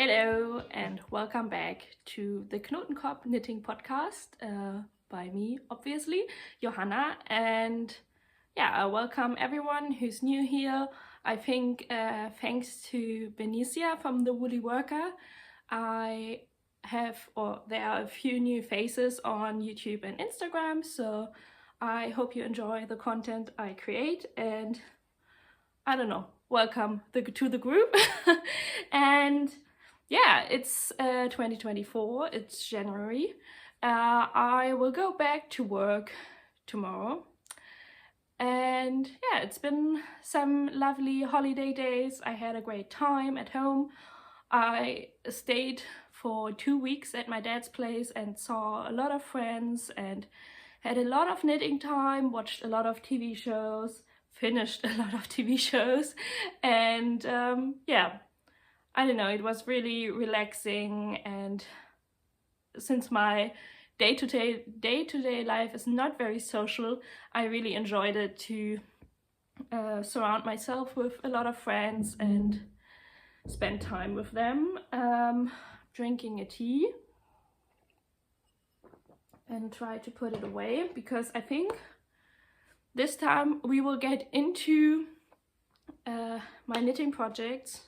Hello and welcome back to the knotenkopp knitting podcast by me, obviously, Johanna. And yeah, I welcome everyone who's new here. I think thanks to Benicia from the Woolly Worker, there are a few new faces on YouTube and Instagram, so I hope you enjoy the content I create, and I don't know, welcome to the group. And yeah, it's 2024, it's January. I will go back to work tomorrow. And yeah, it's been some lovely holiday days. I had a great time at home. I stayed for 2 weeks at my dad's place and saw a lot of friends and had a lot of knitting time, watched a lot of TV shows, finished a lot of TV shows, and yeah, I don't know, it was really relaxing. And since my day-to-day life is not very social, I really enjoyed it to surround myself with a lot of friends and spend time with them, drinking a tea, and try to put it away, because I think this time we will get into my knitting projects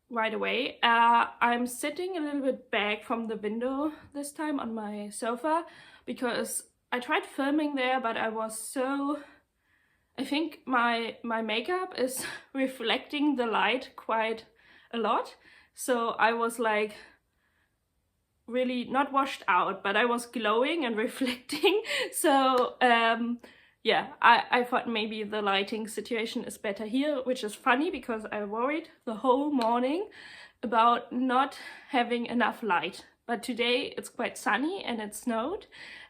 right away. I'm sitting a little bit back from the window this time on my sofa, because I tried filming there, but I think my makeup is reflecting the light quite a lot. So I was like really not washed out, but I was glowing and reflecting. So yeah, I thought maybe the lighting situation is better here, which is funny because I worried the whole morning about not having enough light. But today it's quite sunny and it snowed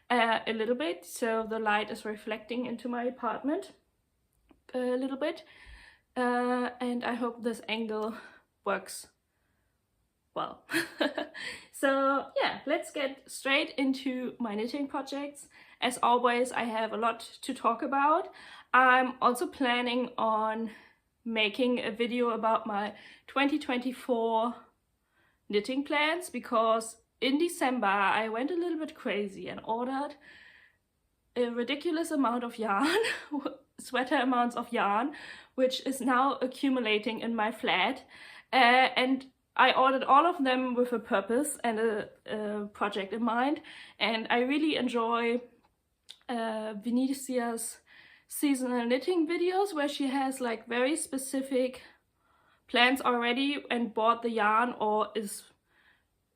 a little bit, so the light is reflecting into my apartment a little bit. And I hope this angle works well. So yeah, let's get straight into my knitting projects. As always, I have a lot to talk about. I'm also planning on making a video about my 2024 knitting plans, because in December I went a little bit crazy and ordered a ridiculous amount of yarn, sweater amounts of yarn, which is now accumulating in my flat. And I ordered all of them with a purpose and a project in mind, and I really enjoy Venetia's seasonal knitting videos, where she has like very specific plans already and bought the yarn, or is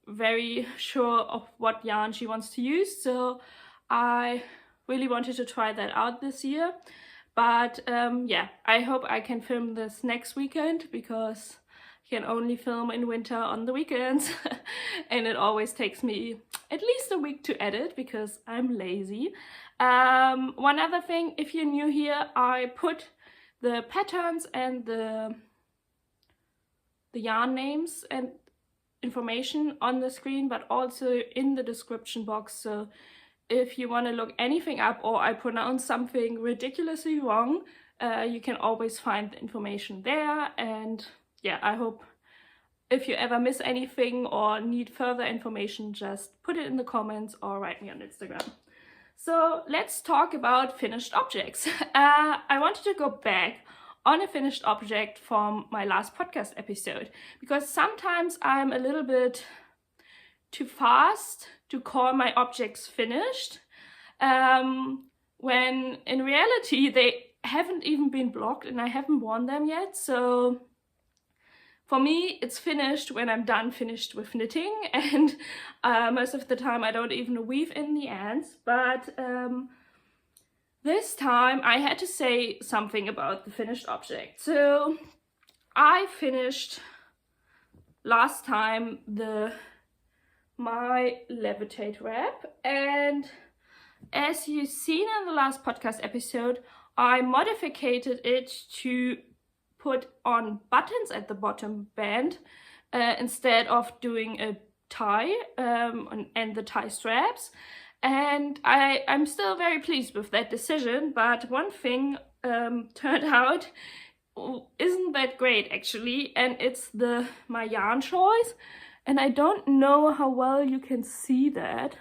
very sure of what yarn she wants to use. So I really wanted to try that out this year. But yeah, I hope I can film this next weekend, because I can only film in winter on the weekends and it always takes me at least a week to edit because I'm lazy. One other thing, if you're new here, I put the patterns and the yarn names and information on the screen, but also in the description box. So if you want to look anything up or I pronounce something ridiculously wrong, you can always find the information there. And yeah, I hope if you ever miss anything or need further information, just put it in the comments or write me on Instagram. So let's talk about finished objects. I wanted to go back on a finished object from my last podcast episode, because sometimes I'm a little bit too fast to call my objects finished, when in reality they haven't even been blocked and I haven't worn them yet. So for me, it's finished when I'm finished with knitting, and most of the time I don't even weave in the ends. But this time I had to say something about the finished object. So I finished last time my Levitate wrap, and as you've seen in the last podcast episode, I modified it to put on buttons at the bottom band instead of doing a tie and the tie straps. And I'm still very pleased with that decision, but one thing turned out isn't that great actually, and it's my yarn choice, and I don't know how well you can see that,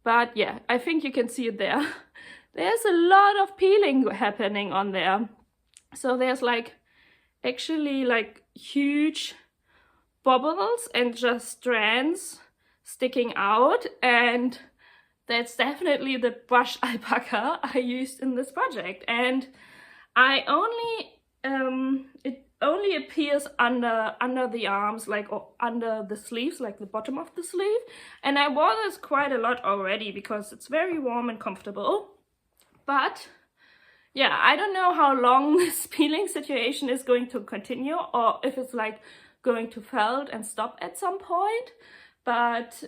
but yeah, I think you can see it there. There's a lot of peeling happening on there, so there's like actually like huge bubbles and just strands sticking out, and that's definitely the brushed alpaca I used in this project. And I only it only appears under the arms, like, or under the sleeves, like the bottom of the sleeve, and I wore this quite a lot already because it's very warm and comfortable. But yeah, I don't know how long this peeling situation is going to continue, or if it's like going to felt and stop at some point. But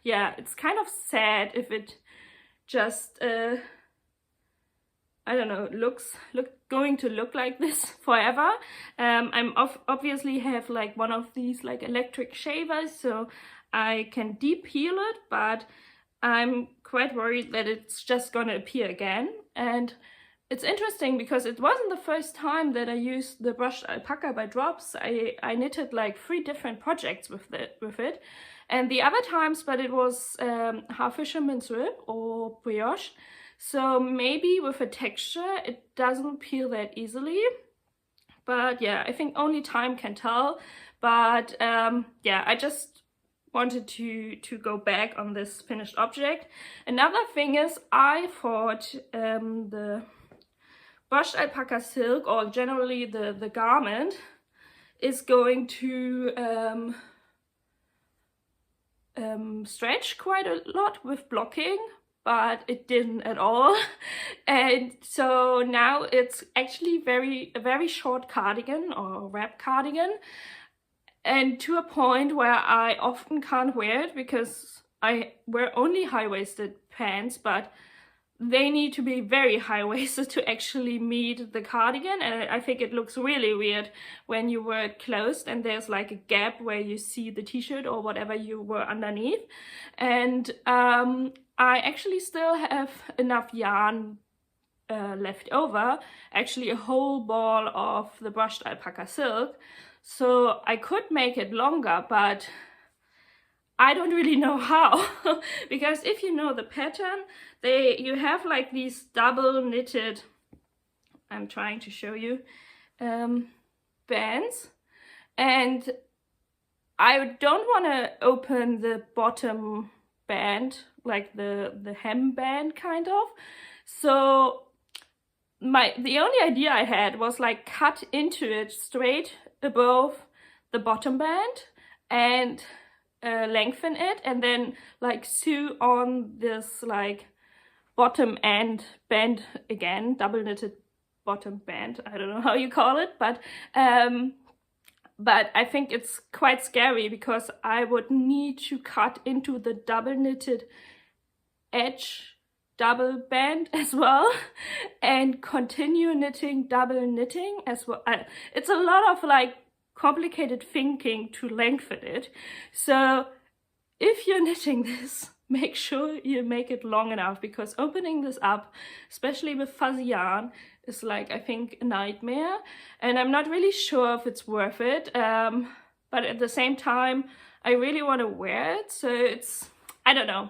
yeah, it's kind of sad if it just I don't know, going to look like this forever. I'm obviously have like one of these like electric shavers, so I can deep peel it, but I'm quite worried that it's just gonna appear again. And it's interesting because it wasn't the first time that I used the brushed alpaca by drops. I knitted like 3 different projects with it, and the other times, but it was half fisherman's rib or brioche. So maybe with a texture it doesn't peel that easily. But yeah, I think only time can tell. But yeah, I just wanted to go back on this finished object. Another thing is, I thought the brushed alpaca silk, or generally the garment, is going to stretch quite a lot with blocking, but it didn't at all. And so now it's actually a very short cardigan, or wrap cardigan, and to a point where I often can't wear it because I wear only high-waisted pants, but they need to be very high-waisted to actually meet the cardigan, and I think it looks really weird when you wear it closed and there's like a gap where you see the t-shirt or whatever you wear underneath. And I actually still have enough yarn left over, actually a whole ball of the brushed alpaca silk, so I could make it longer, but I don't really know how. Because if you know the pattern, you have like these double knitted, I'm trying to show you, bands, and I don't want to open the bottom band, like the hem band kind of. So the only idea I had was like cut into it straight above the bottom band and lengthen it, and then like sew on this like bottom end band again, double knitted bottom band, I don't know how you call it, but I think it's quite scary because I would need to cut into the double knitted edge double band as well and continue knitting double knitting as well. It's a lot of like complicated thinking to lengthen it. So if you're knitting this, make sure you make it long enough, because opening this up, especially with fuzzy yarn, is like, I think, a nightmare, and I'm not really sure if it's worth it. But at the same time, I really want to wear it, so I don't know,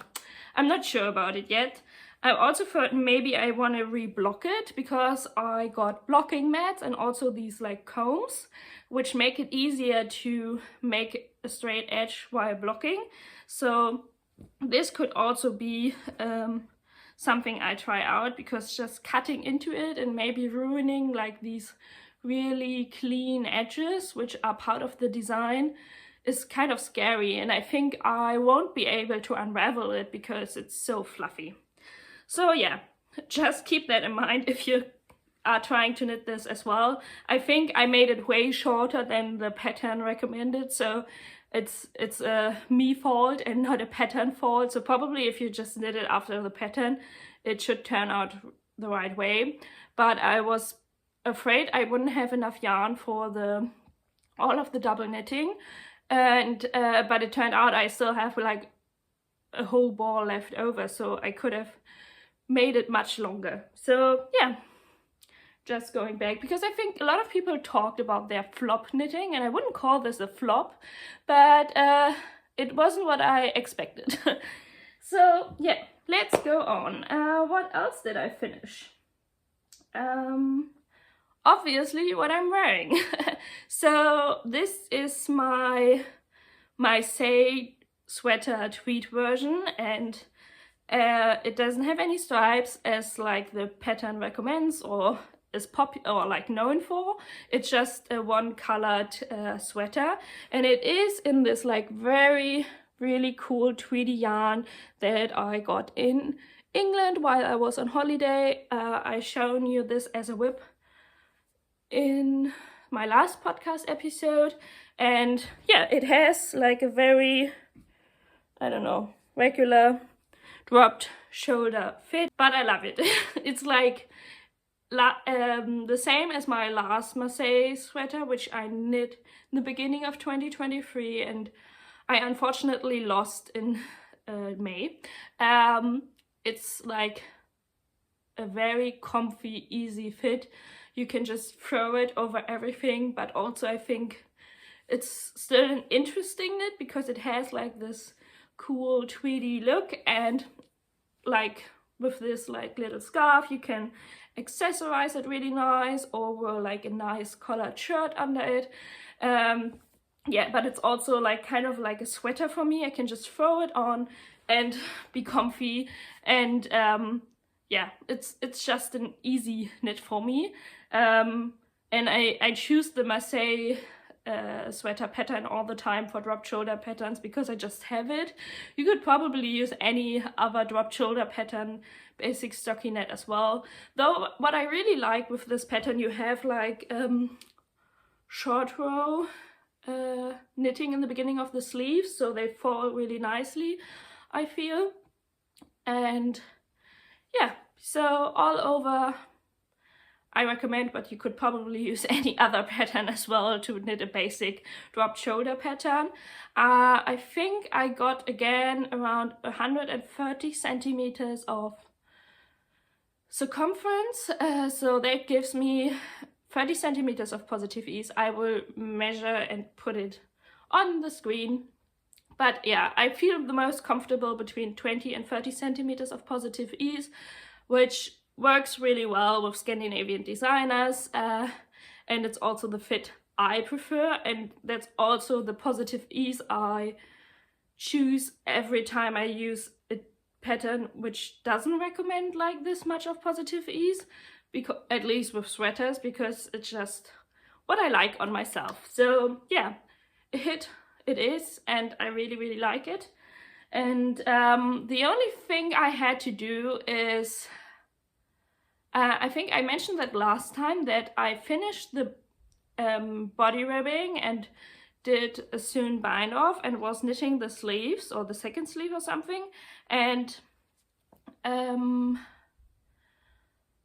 I'm not sure about it yet. I also thought maybe I want to reblock it, because I got blocking mats and also these like combs, which make it easier to make a straight edge while blocking. So this could also be something I try out, because just cutting into it and maybe ruining like these really clean edges, which are part of the design, is kind of scary, and I think I won't be able to unravel it because it's so fluffy. So yeah, just keep that in mind if you are trying to knit this as well. I think I made it way shorter than the pattern recommended, so it's a me fault and not a pattern fault. So probably if you just knit it after the pattern, it should turn out the right way. But I was afraid I wouldn't have enough yarn for all of the double knitting, and but it turned out I still have like a whole ball left over, so I could have made it much longer. So yeah, just going back, because I think a lot of people talked about their flop knitting, and I wouldn't call this a flop, but it wasn't what I expected. So yeah, let's go on. What else did I finish? Obviously what I'm wearing. So this is my Marseille sweater tweed version, and it doesn't have any stripes as like the pattern recommends or is like known for. It's just a one colored sweater, and it is in this like really cool tweedy yarn that I got in England while I was on holiday. I shown you this as a whip in my last podcast episode, and yeah, it has like a very, I don't know, regular dropped shoulder fit, but I love it. It's like the same as my last Marseille sweater, which I knit in the beginning of 2023, and I unfortunately lost in May. It's like a very comfy, easy fit. You can just throw it over everything, but also I think it's still an interesting knit because it has like this cool tweedy look, and like with this like little scarf you can accessorize it really nice, or wear like a nice collared shirt under it. Yeah, but it's also like kind of like a sweater for me. I can just throw it on and be comfy, and yeah, it's just an easy knit for me. And I choose the Marseille sweater pattern all the time for drop shoulder patterns because I just have it. You could probably use any other drop shoulder pattern, basic stockinette as well. Though what I really like with this pattern, you have like short row knitting in the beginning of the sleeves, so they fall really nicely, I feel. And yeah, so all over I recommend, but you could probably use any other pattern as well to knit a basic drop shoulder pattern. I think I got again around 130 centimeters of circumference, so that gives me 30 centimeters of positive ease. I will measure and put it on the screen. But yeah, I feel the most comfortable between 20 and 30 centimeters of positive ease, which works really well with Scandinavian designers, and it's also the fit I prefer, and that's also the positive ease I choose every time I use a pattern which doesn't recommend like this much of positive ease, because at least with sweaters, because it's just what I like on myself. So yeah, a hit it is, and I really like it. And the only thing I had to do is I think I mentioned that last time, that I finished the body ribbing and did a sewn bind off and was knitting the sleeves, or the second sleeve or something, and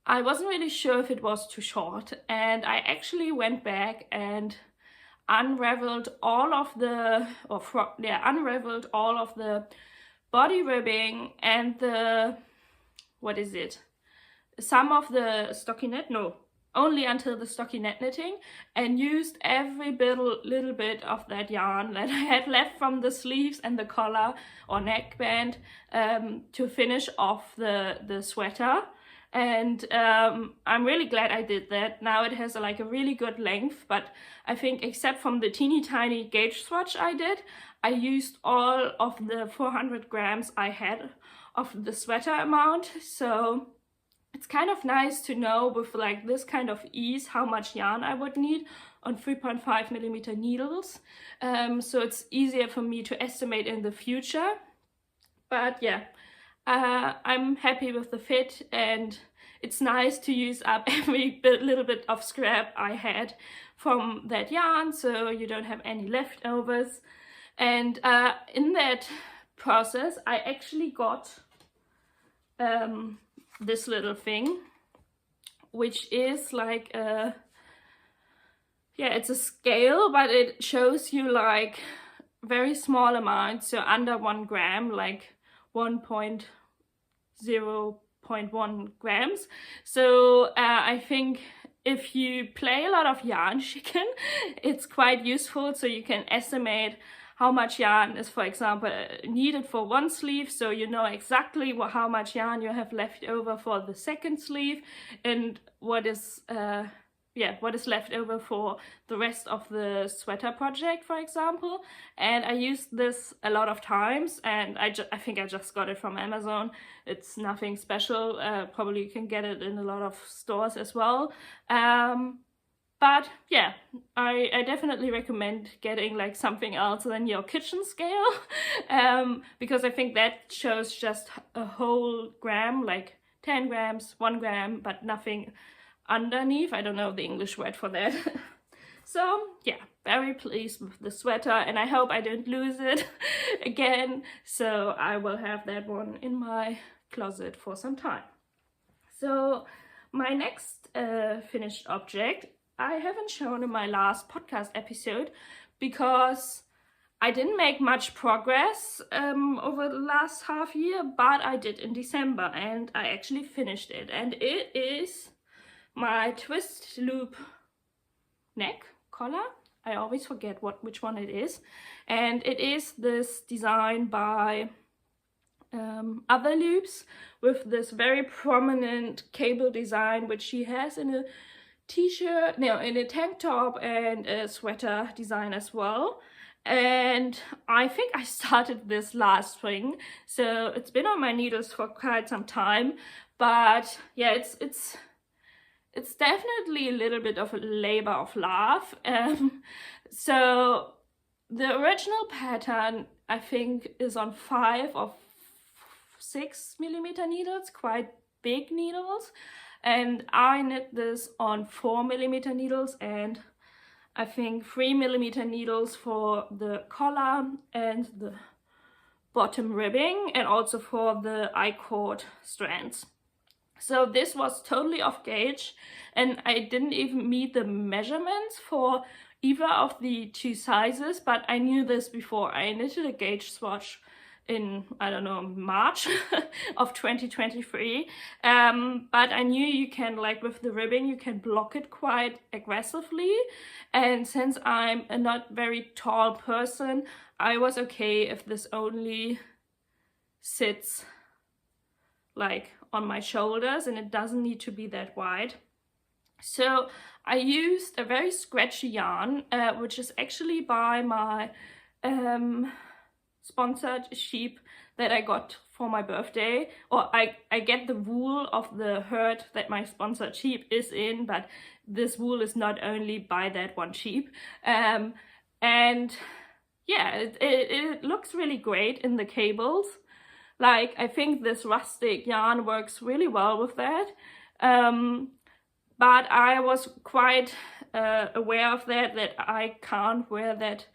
I wasn't really sure if it was too short, and I actually went back and unraveled all of the body ribbing and the, what is it, some of the stockinette, no, only until the stockinette knitting, and used every little bit of that yarn that I had left from the sleeves and the collar or neckband to finish off the sweater. And I'm really glad I did that. Now it has like a really good length, but I think except from the teeny tiny gauge swatch I did, I used all of the 400 grams I had of the sweater amount. So it's kind of nice to know with like this kind of ease how much yarn I would need on 3.5 millimeter needles. So it's easier for me to estimate in the future. But yeah, I'm happy with the fit, and it's nice to use up every little bit of scrap I had from that yarn, so you don't have any leftovers. And in that process, I actually got this little thing, which is like a, yeah, it's a scale, but it shows you like very small amounts, so under 1 gram, like 1.0.1 grams. So I think if you play a lot of yarn chicken, it's quite useful, so you can estimate how much yarn is, for example, needed for one sleeve, so you know exactly how much yarn you have left over for the second sleeve, and what is left over for the rest of the sweater project, for example. And I used this a lot of times, and I think I just got it from Amazon. It's nothing special. Probably you can get it in a lot of stores as well. But yeah, I definitely recommend getting like something else than your kitchen scale, because I think that shows just a whole gram, like 10 grams, 1 gram, but nothing underneath. I don't know the English word for that. So yeah, very pleased with the sweater, and I hope I don't lose it again. So I will have that one in my closet for some time. So my next finished object I haven't shown in my last podcast episode because I didn't make much progress over the last half year, but I did in December, and I actually finished it, and it is my twist loop neck collar. I always forget which one it is, and it is this design by Otherloops with this very prominent cable design, which she has in a t-shirt, no, in a tank top and a sweater design as well. And I think I started this last spring, so it's been on my needles for quite some time. But yeah, it's definitely a little bit of a labor of love. So the original pattern, I think, is on 5 or 6 millimeter needles, quite big needles, and I knit this on 4 millimeter needles and I think 3 millimeter needles for the collar and the bottom ribbing, and also for the I-cord strands. So this was totally off gauge, and I didn't even meet the measurements for either of the two sizes, but I knew this before. I knitted a gauge swatch in, I don't know, March of 2023, but I knew you can, like with the ribbing, you can block it quite aggressively, and since I'm a not very tall person, I was okay if this only sits like on my shoulders and it doesn't need to be that wide. So I used a very scratchy yarn, which is actually by my sponsored sheep that I got for my birthday, or I get the wool of the herd that my sponsored sheep is in, but this wool is not only by that one sheep. And yeah, it looks really great in the cables. Like, I think this rustic yarn works really well with that. But I was quite aware of that I can't wear that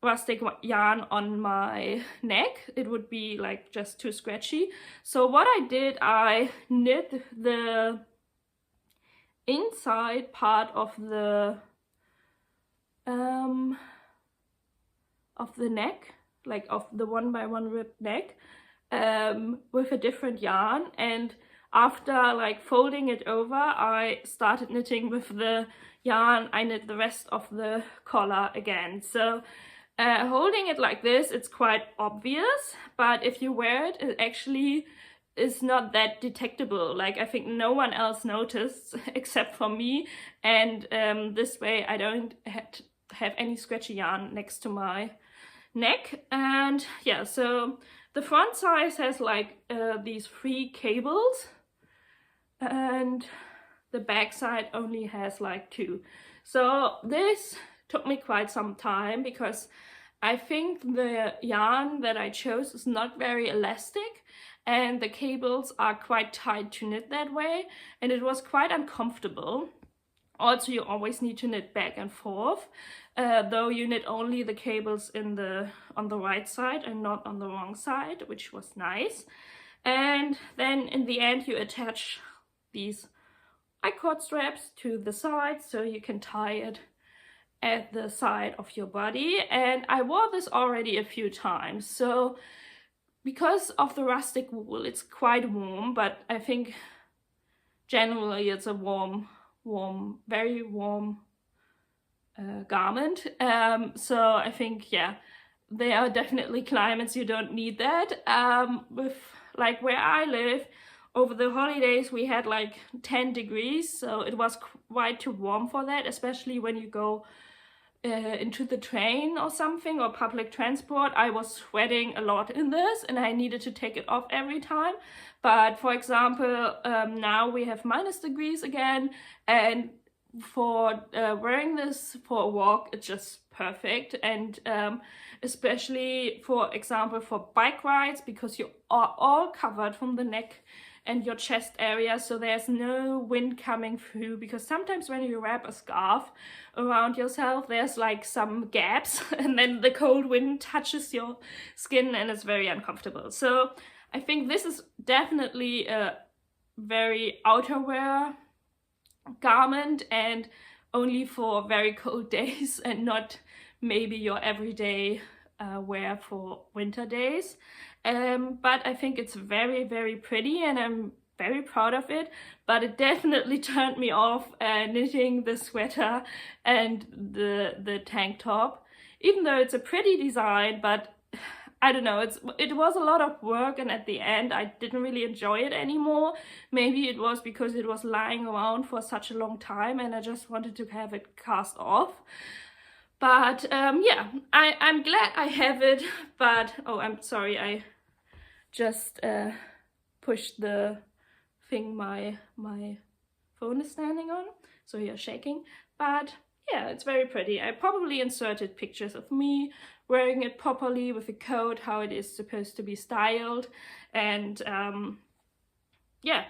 rustic yarn on my neck. It would be like just too scratchy. So what I did, I knit the inside part of the neck, like of the 1x1 ribbed neck, with a different yarn, and after like folding it over, I started knitting with the yarn. I knit the rest of the collar again. So holding it like this, it's quite obvious, but if you wear it, it actually is not that detectable. Like, I think no one else noticed except for me, and this way I don't have any scratchy yarn next to my neck. And yeah, so the front size has like these 3 cables, and the back side only has like 2. So this took me quite some time because I think the yarn that I chose is not very elastic, and the cables are quite tight to knit that way, and it was quite uncomfortable. Also, you always need to knit back and forth, though you knit only the cables on the right side and not on the wrong side, which was nice. And then in the end you attach these I-cord straps to the side so you can tie it at the side of your body. And I wore this already a few times, so because of the rustic wool, it's quite warm, but I think generally it's a warm warm, very warm garment. So I think, yeah, there are definitely climates you don't need that. With like where I live, over the holidays we had like 10 degrees, so it was quite too warm for that, especially when you go into the train or something, or public transport. I was sweating a lot in this and I needed to take it off every time. But for example, now we have -degrees again, and for wearing this for a walk, it's just perfect. And especially, for example, for bike rides, because you are all covered from the neck and your chest area, so there's no wind coming through, because sometimes when you wrap a scarf around yourself, there's like some gaps and then the cold wind touches your skin and it's very uncomfortable. So I think this is definitely a very outerwear garment, and only for very cold days, and not maybe your everyday wear for winter days. But I think it's very, very pretty and I'm very proud of it. But it definitely turned me off knitting the sweater and the tank top, even though it's a pretty design. But I don't know, it was a lot of work, and at the end I didn't really enjoy it anymore. Maybe it was because it was lying around for such a long time and I just wanted to have it cast off. But yeah, I'm glad I have it. But oh, I'm sorry, I just pushed the thing my phone is standing on, so you're shaking. But yeah, it's very pretty. I probably inserted pictures of me wearing it properly with a coat, how it is supposed to be styled, and yeah,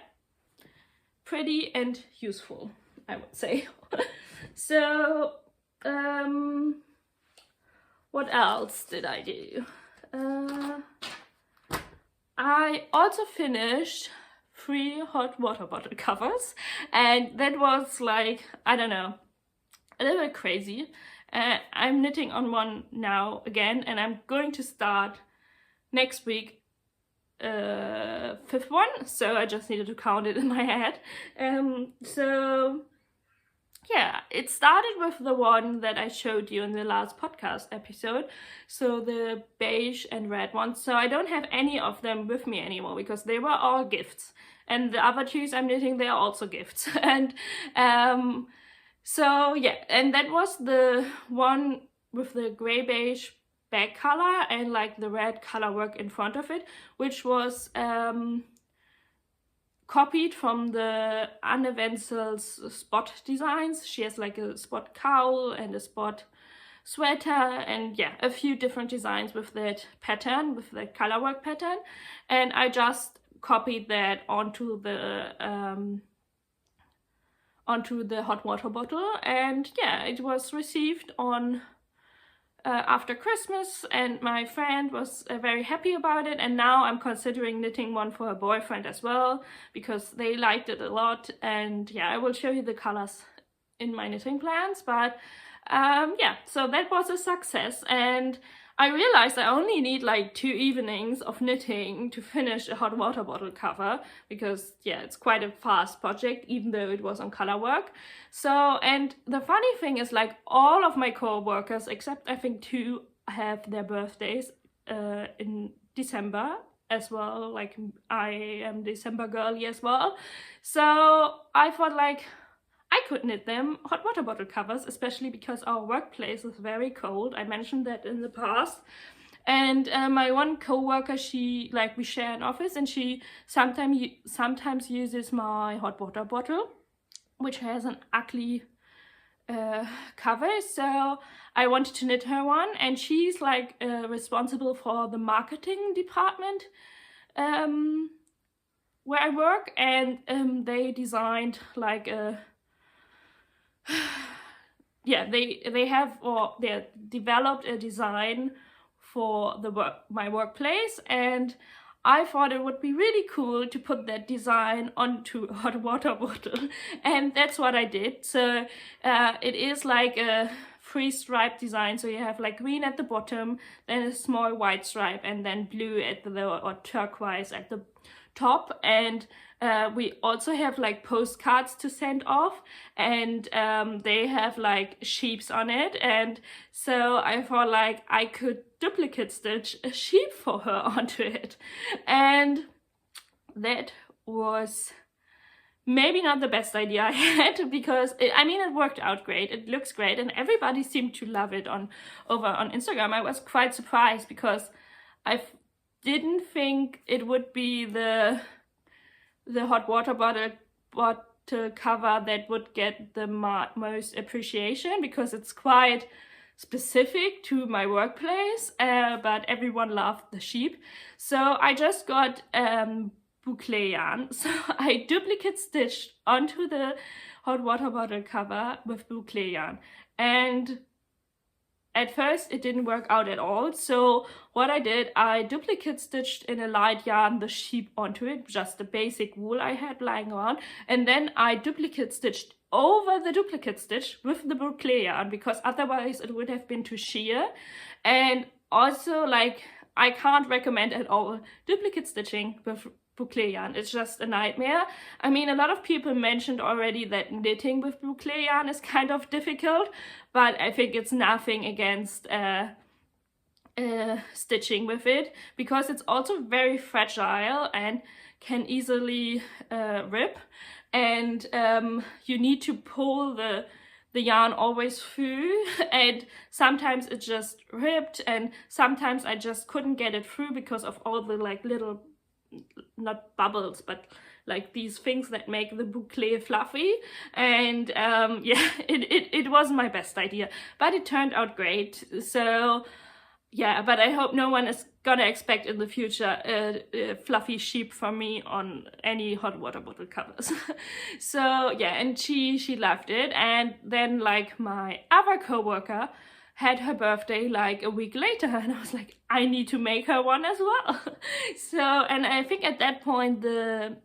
pretty and useful, I would say. So what else did I do? I also finished 3 hot water bottle covers, and that was like, I don't know, a little bit crazy. I'm knitting on one now again, and I'm going to start next week 5th one, so I just needed to count it in my head. So yeah, it started with the one that I showed you in the last podcast episode, so the beige and red ones. So I don't have any of them with me anymore because they were all gifts, and the other 2s I'm knitting, they are also gifts. And so yeah, and that was the one with the grey beige back color and like the red color work in front of it, which was copied from the Anne Wenzel's spot designs. She has like a spot cowl and a spot sweater, and yeah, a few different designs with that pattern, with the color work pattern. And I just copied that onto the hot water bottle, and yeah, it was received on after Christmas, and my friend was very happy about it. And now I'm considering knitting one for her boyfriend as well, because they liked it a lot. And yeah, I will show you the colors in my knitting plans. But yeah, so that was a success, and I realized I only need like 2 evenings of knitting to finish a hot water bottle cover, because yeah, it's quite a fast project, even though it was on color work. So, and the funny thing is, like, all of my co-workers, except I think 2, have their birthdays in December as well. Like, I am December girly as well. So I thought, like, I could knit them hot water bottle covers, especially because our workplace is very cold. I mentioned that in the past. And my one co-worker, she, like, we share an office, and she sometimes uses my hot water bottle, which has an ugly cover. So I wanted to knit her one, and she's like responsible for the marketing department where I work, and they designed like a yeah, they developed a design for my workplace, and I thought it would be really cool to put that design onto a hot water bottle, and that's what I did. So it is like a 3-stripe design, so you have like green at the bottom, then a small white stripe, and then blue at or turquoise at the top, and we also have like postcards to send off, and they have like sheeps on it, and so I thought like I could duplicate stitch a sheep for her onto it, and that was maybe not the best idea I had, because it worked out great, it looks great, and everybody seemed to love it over on Instagram. I was quite surprised because I didn't think it would be the hot water bottle cover that would get the most appreciation, because it's quite specific to my workplace, but everyone loved the sheep. So I just got Boucle yarn. So I duplicate stitched onto the hot water bottle cover with Boucle yarn, and at first it didn't work out at all. So what I did, I duplicate stitched in a light yarn the sheep onto it, just the basic wool I had lying around, and then I duplicate stitched over the duplicate stitch with the Boucle yarn, because otherwise it would have been too sheer. And also, like, I can't recommend at all duplicate stitching with Boucle yarn. It's just a nightmare. I mean, a lot of people mentioned already that knitting with Boucle yarn is kind of difficult, but I think it's nothing against stitching with it, because it's also very fragile and can easily rip, and you need to pull the yarn always through, and sometimes it just ripped, and sometimes I just couldn't get it through because of all the like little, not bubbles, but like these things that make the boucle fluffy. And yeah, it wasn't my best idea, but it turned out great. So yeah, but I hope no one is gonna expect in the future a fluffy sheep from me on any hot water bottle covers. So yeah, and she loved it. And then like my other coworker had her birthday like a week later, and I was like, I need to make her one as well. So, and I think at that point the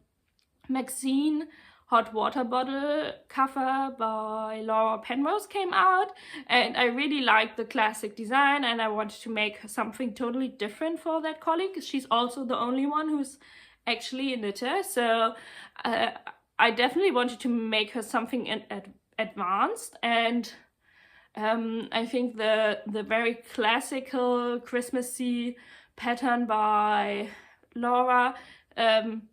Maxine hot water bottle cover by Penrose came out, and I really liked the classic design, and I wanted to make something totally different for that colleague, because she's also the only one who's actually a knitter. So I definitely wanted to make her something advanced, and I think the very classical Christmassy pattern by Laura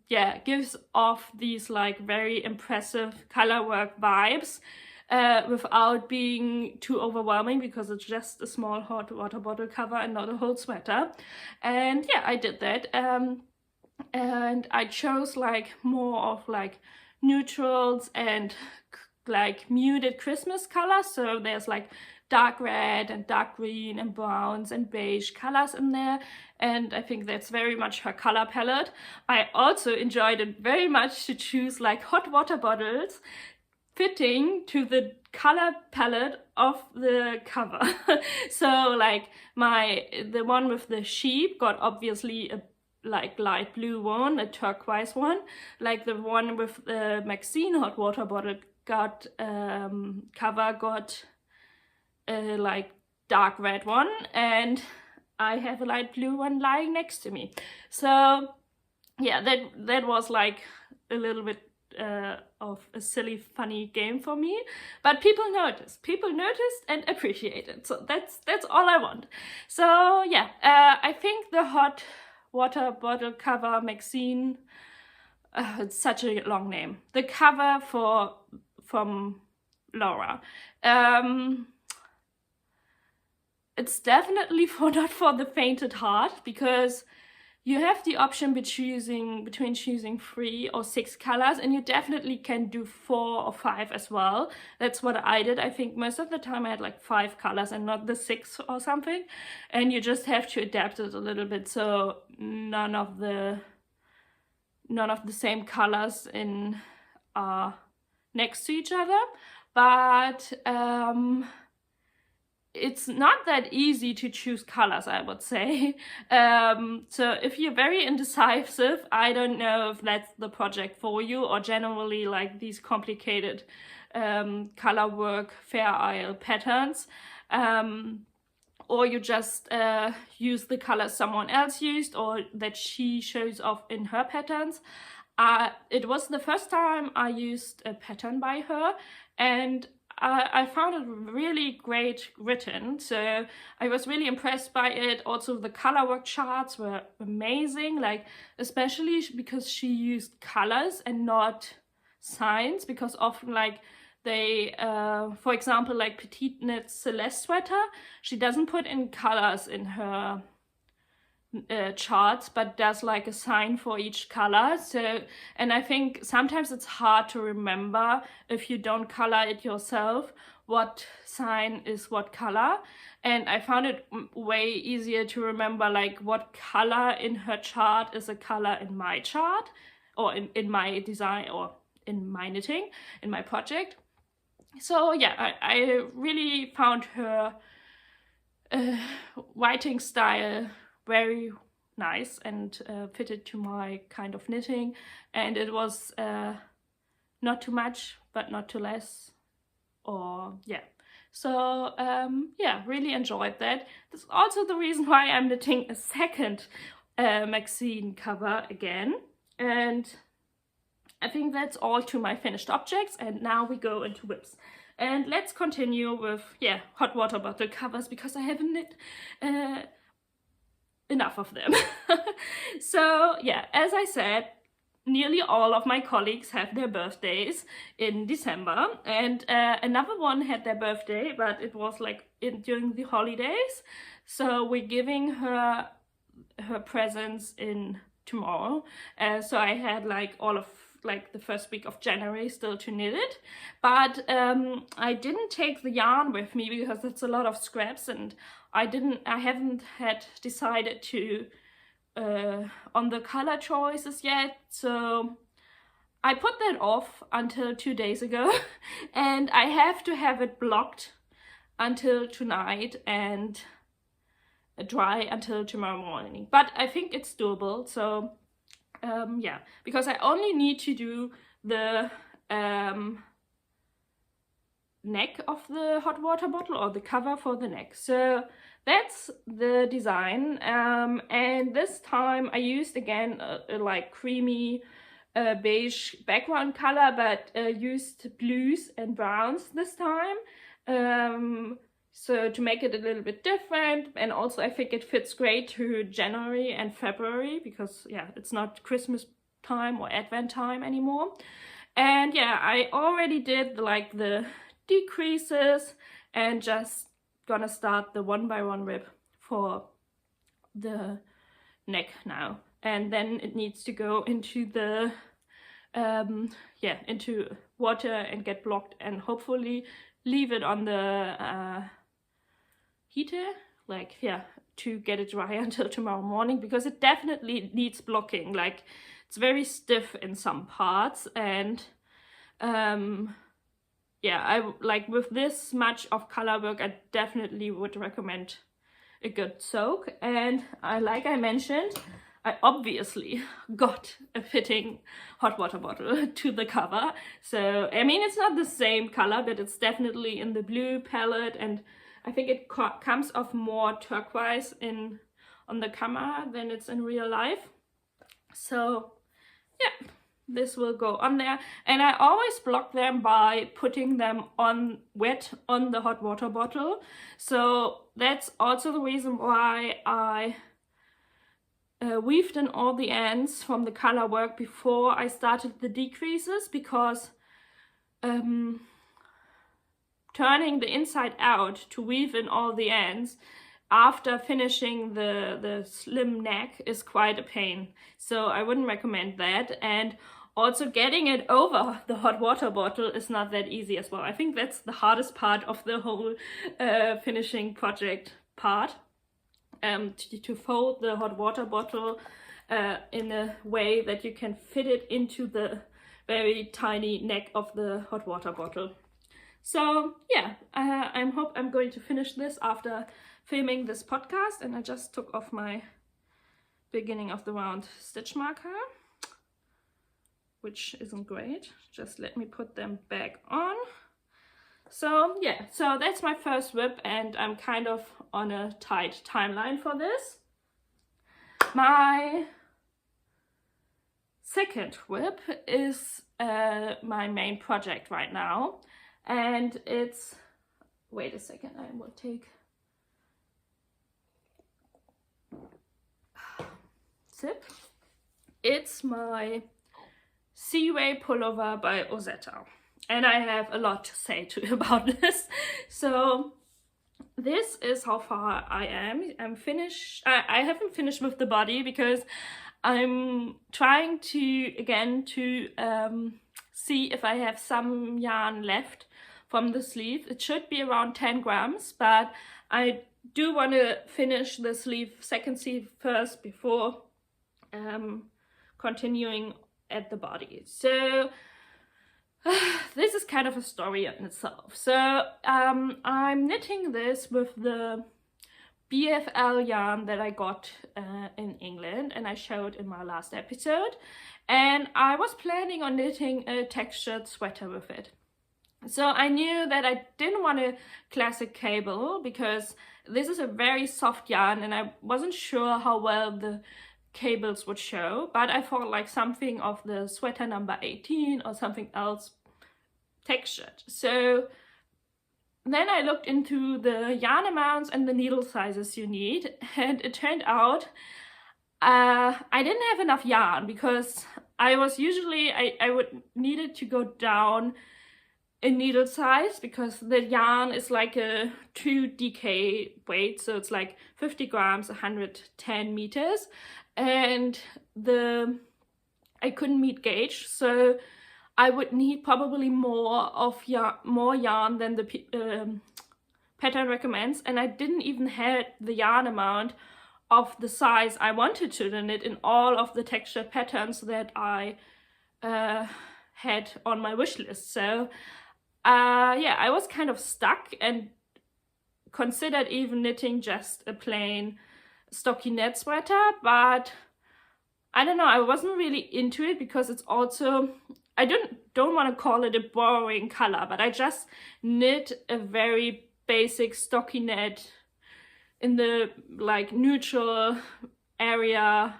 yeah, gives off these like very impressive color work vibes without being too overwhelming, because it's just a small hot water bottle cover and not a whole sweater. And yeah, I did that, and I chose like more of like neutrals and like muted Christmas colors. So there's like dark red and dark green and browns and beige colors in there, and I think that's very much her color palette. I also enjoyed it very much to choose like hot water bottles fitting to the color palette of the cover. So like the one with the sheep got obviously a like light blue one, a turquoise one. Like the one with the Maxine hot water bottle got cover got a like dark red one, and I have a light blue one lying next to me. So yeah, that was like a little bit of a silly funny game for me, but people noticed and appreciated, so that's all I want. So yeah, I think the hot water bottle cover Maxine, it's such a long name, the cover from Laura, it's definitely not for the faint at heart, because you have the option between choosing 3 or 6 colors, and you definitely can do 4 or 5 as well. That's what I did. I think most of the time I had like 5 colors and not the 6 or something, and you just have to adapt it a little bit so none of the same colors in are next to each other. But it's not that easy to choose colors, I would say. So if you're very indecisive, I don't know if that's the project for you, or generally like these complicated color work Fair Isle patterns. or you just use the colors someone else used or that she shows off in her patterns. It was the first time I used a pattern by her, and I found it really great written, so I was really impressed by it. Also the color work charts were amazing, like especially because she used colors and not signs, because often like they, for example, like PetiteKnit Celeste sweater, she doesn't put in colors in her charts, but does like a sign for each color. So, and I think sometimes it's hard to remember if you don't color it yourself what sign is what color, and I found it way easier to remember like what color in her chart is a color in my chart, or in my design, or in my knitting, in my project. So yeah, I really found her writing style very nice and fitted to my kind of knitting, and it was not too much but not too less, or yeah. So yeah, really enjoyed that. This is also the reason why I'm knitting a second Maxine cover again, and I think that's all to my finished objects, and now we go into whips. And let's continue with, yeah, hot water bottle covers, because I haven't knit enough of them. So yeah, as I said, nearly all of my colleagues have their birthdays in December, and another one had their birthday, but it was like during the holidays. So we're giving her presents in tomorrow. So I had like all of like the first week of January still to knit it, but I didn't take the yarn with me because it's a lot of scraps, and I haven't had decided to on the color choices yet, so I put that off until 2 days ago and I have to have it blocked until tonight and dry until tomorrow morning, but I think it's doable. So yeah, because I only need to do the neck of the hot water bottle, or the cover for the neck. So that's the design, and this time I used again a like creamy beige background color, but used blues and browns this time, so to make it a little bit different. And also I think it fits great to January and February, because yeah, it's not Christmas time or Advent time anymore. And yeah, I already did like the decreases and just gonna start the 1x1 rib for the neck now, and then it needs to go into the yeah, into water and get blocked, and hopefully leave it on the heater, like yeah, to get it dry until tomorrow morning, because it definitely needs blocking. Like it's very stiff in some parts, and yeah, I like with this much of color work, I definitely would recommend a good soak. And like I mentioned, I obviously got a fitting hot water bottle to the cover. So I mean, it's not the same color, but it's definitely in the blue palette, and I think it comes off more turquoise on the camera than it's in real life. So yeah, this will go on there, and I always block them by putting them on wet on the hot water bottle. So that's also the reason why I weaved in all the ends from the color work before I started the decreases, because turning the inside out to weave in all the ends after finishing the slim neck is quite a pain. So I wouldn't recommend that. And also getting it over the hot water bottle is not that easy as well. I think that's the hardest part of the whole finishing project part, to fold the hot water bottle in a way that you can fit it into the very tiny neck of the hot water bottle. So yeah, I hope I'm going to finish this after filming this podcast, and I just took off my beginning of the round stitch marker, which isn't great. Just let me put them back on. So yeah, so that's my first whip, and I'm kind of on a tight timeline for this. My second whip is my main project right now, and it's, wait a second, I will take sip. It's my Seaway Pullover by Ozetta, and I have a lot to say to you about this. So this is how far I am. I'm finished. I haven't finished with the body because I'm trying to see if I have some yarn left from the sleeve. It should be around 10 grams, but I do want to finish the sleeve, second sleeve first before continuing at the body. So this is kind of a story in itself. So I'm knitting this with the BFL yarn that I got in England, and I showed in my last episode, and I was planning on knitting a textured sweater with it. So I knew that I didn't want a classic cable because this is a very soft yarn and I wasn't sure how well the cables would show, but I thought like something of the sweater number 18 or something else textured. So then I looked into the yarn amounts and the needle sizes you need, and it turned out I didn't have enough yarn because I would needed to go down in needle size because the yarn is like a 2 DK weight, so it's like 50 grams, 110 meters, and I couldn't meet gauge, so I would need probably more yarn than the pattern recommends, and I didn't even have the yarn amount of the size I wanted to knit in all of the textured patterns that I had on my wish list. So yeah, I was kind of stuck and considered even knitting just a plain stockinette sweater, but I don't know, I wasn't really into it because it's also, I don't want to call it a boring color, but I just knit a very basic stockinette in the like neutral area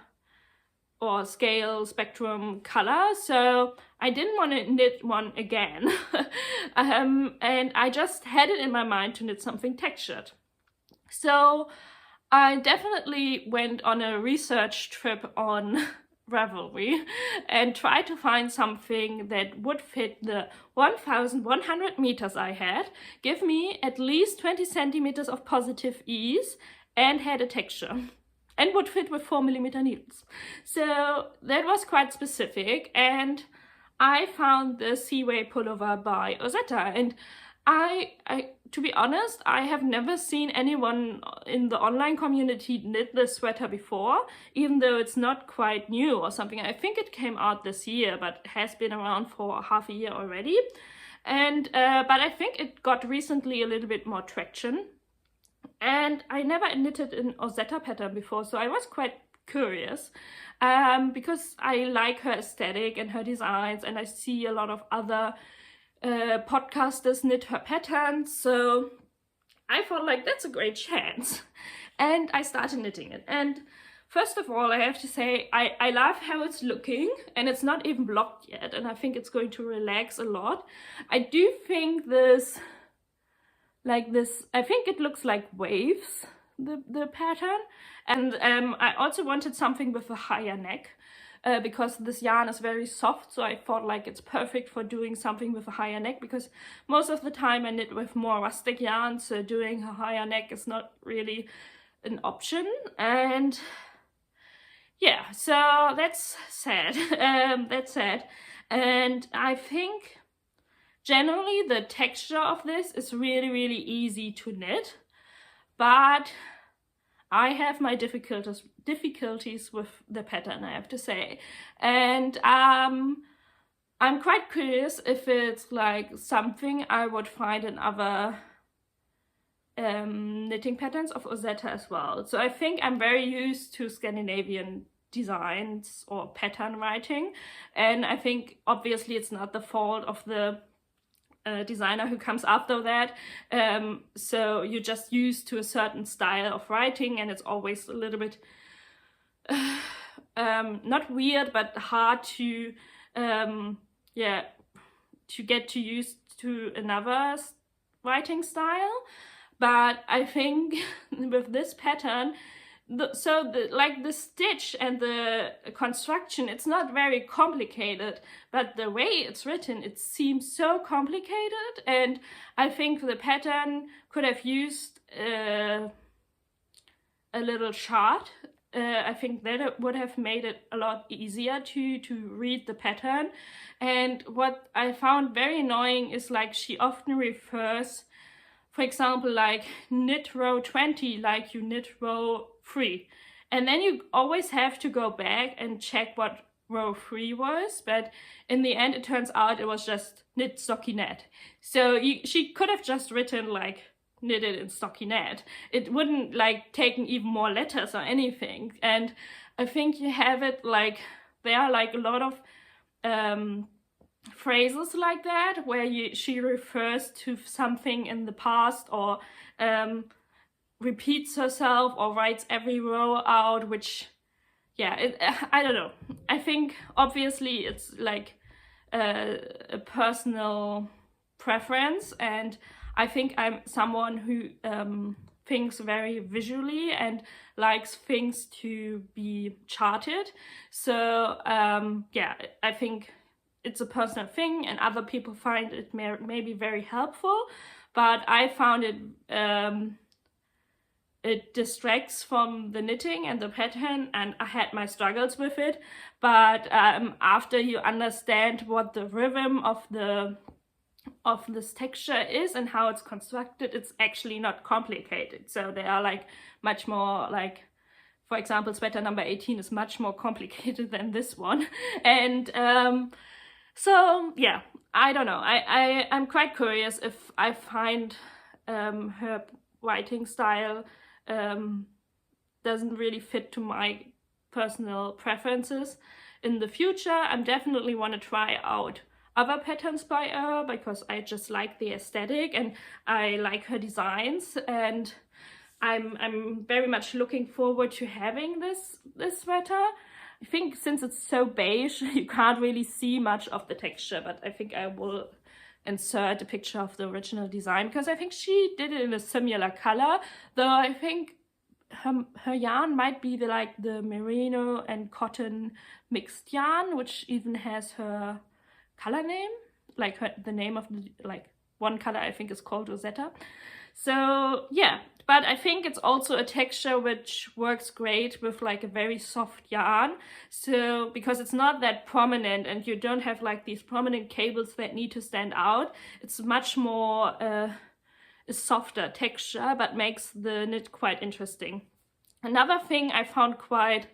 or scale spectrum color, so I didn't want to knit one again. And I just had it in my mind to knit something textured. So I definitely went on a research trip on Ravelry and tried to find something that would fit the 1,100 meters I had, give me at least 20 centimeters of positive ease, and had a texture, and would fit with 4mm needles. So that was quite specific, and I found the Seaway Pullover by Ozetta, and I to be honest, I have never seen anyone in the online community knit this sweater before, even though it's not quite new or something. I think it came out this year, but has been around for half a year already. And but I think it got recently a little bit more traction. And I never knitted an Ozetta pattern before, so I was quite curious because I like her aesthetic and her designs, and I see a lot of other podcasters knit her patterns, so I thought like that's a great chance, and I started knitting it. And first of all, I have to say I love how it's looking, and it's not even blocked yet, and I think it's going to relax a lot. I do think this, I think it looks like waves, the pattern, and I also wanted something with a higher neck. Because this yarn is very soft, so I thought like it's perfect for doing something with a higher neck, because most of the time I knit with more rustic yarn, so doing a higher neck is not really an option. And yeah, so that's sad. That's sad. And I think generally the texture of this is really, really easy to knit, but I have my difficulties with the pattern, I have to say. And I'm quite curious if it's like something I would find in other knitting patterns of Ozetta as well. So I think I'm very used to Scandinavian designs or pattern writing, and I think obviously it's not the fault of the designer who comes after that. So you're just used to a certain style of writing, and it's always a little bit not weird, but hard to to get to use to another writing style. But I think with this pattern, the stitch and the construction, it's not very complicated, but the way it's written, it seems so complicated. And I think the pattern could have used a little chart. I think that would have made it a lot easier to read the pattern. And what I found very annoying is like she often refers, for example, like knit row 20, like you knit row 3. And then you always have to go back and check what row 3 was. But in the end, it turns out it was just knit stockinette. So she could have just written like knitted in stockinette. It wouldn't like taken even more letters or anything. And I think you have it like, there are like a lot of phrases like that where she refers to something in the past, or repeats herself, or writes every row out, which I don't know. I think obviously it's like a personal preference, and I think I'm someone who thinks very visually and likes things to be charted. So I think it's a personal thing, and other people find it maybe very helpful, but I found it it distracts from the knitting and the pattern, and I had my struggles with it. But after you understand what the rhythm of this texture is and how it's constructed, it's actually not complicated. So they are like much more like, for example, sweater number 18 is much more complicated than this one. And so yeah, I don't know. I'm quite curious if I find her writing style doesn't really fit to my personal preferences. In the future, I'm definitely want to try out other patterns by her, because I just like the aesthetic and I like her designs, and I'm very much looking forward to having this sweater. I think since it's so beige, you can't really see much of the texture, but I think I will insert a picture of the original design, because I think she did it in a similar color, though I think her yarn might be the merino and cotton mixed yarn, which even has her color name, like the name of the, like one color I think is called ozetta. So yeah, but I think it's also a texture which works great with like a very soft yarn. So because it's not that prominent and you don't have like these prominent cables that need to stand out, it's much more a softer texture, but makes the knit quite interesting. Another thing I found quite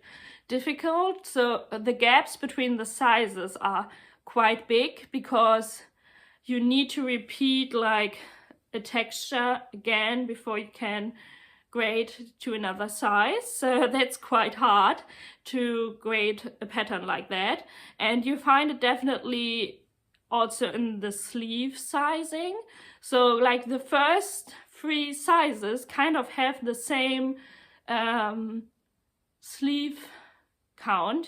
difficult, so the gaps between the sizes are quite big, because you need to repeat like a texture again before you can grade to another size. So that's quite hard to grade a pattern like that. And you find it definitely also in the sleeve sizing. So like the first 3 sizes kind of have the same sleeve count,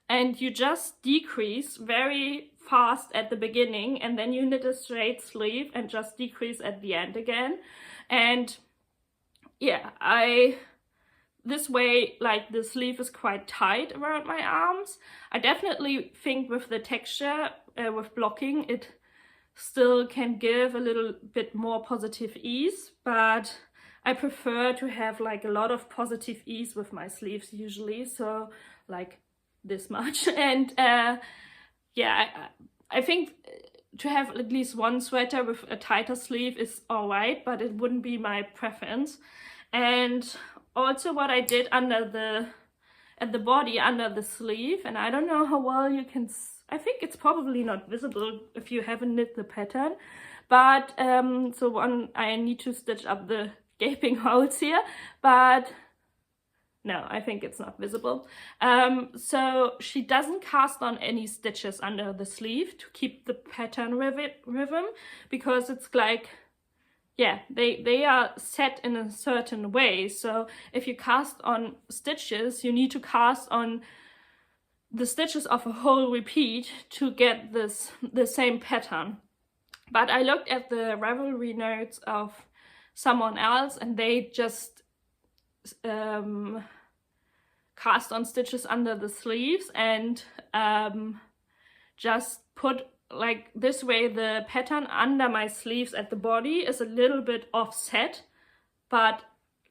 and you just decrease very fast at the beginning, and then you knit a straight sleeve and just decrease at the end again. And yeah, this way, like the sleeve is quite tight around my arms. I definitely think with the texture, with blocking, it still can give a little bit more positive ease, but I prefer to have like a lot of positive ease with my sleeves usually, so like this much. And yeah, I think to have at least one sweater with a tighter sleeve is alright, but it wouldn't be my preference. And also what I did at the body under the sleeve, and I don't know how well you can, I think it's probably not visible if you haven't knit the pattern, but so I need to stitch up the gaping holes here, but no, I think it's not visible. So she doesn't cast on any stitches under the sleeve to keep the pattern rhythm, because it's like, yeah, they are set in a certain way. So if you cast on stitches, you need to cast on the stitches of a whole repeat to get the same pattern. But I looked at the Ravelry notes of someone else, and they just cast on stitches under the sleeves and just put like this way. The pattern under my sleeves at the body is a little bit offset, but